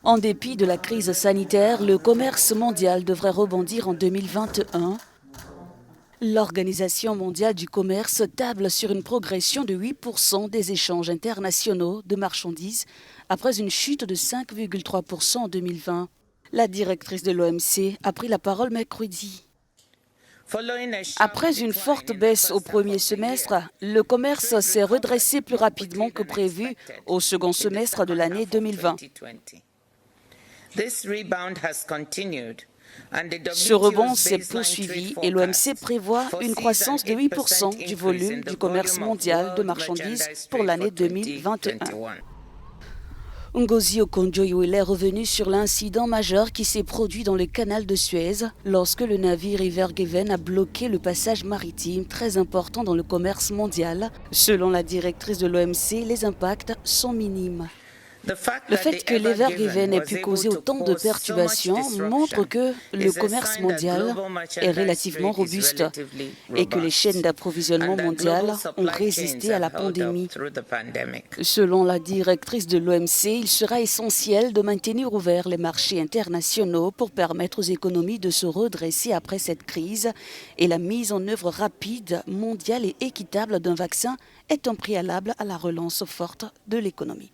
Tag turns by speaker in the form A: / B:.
A: En dépit de la crise sanitaire, le commerce mondial devrait rebondir en 2021. L'Organisation mondiale du commerce table sur une progression de 8% des échanges internationaux de marchandises après une chute de 5,3% en 2020. La directrice de l'OMC a pris la parole mercredi. Après une forte baisse au premier semestre, le commerce s'est redressé plus rapidement que prévu au second semestre de l'année 2020. Ce rebond s'est poursuivi et l'OMC prévoit une croissance de 8% du volume du commerce mondial de marchandises pour l'année 2021. Ngozi Okonjo-Iweala est revenu sur l'incident majeur qui s'est produit dans le canal de Suez lorsque le navire Ever Given a bloqué le passage maritime très important dans le commerce mondial. Selon la directrice de l'OMC, les impacts sont minimes. Le fait que l'Ever Given ait pu causer autant de perturbations montre que le commerce mondial est relativement robuste et que les chaînes d'approvisionnement mondiales ont résisté à la pandémie. Selon la directrice de l'OMC, il sera essentiel de maintenir ouverts les marchés internationaux pour permettre aux économies de se redresser après cette crise et la mise en œuvre rapide, mondiale et équitable d'un vaccin est un préalable à la relance forte de l'économie.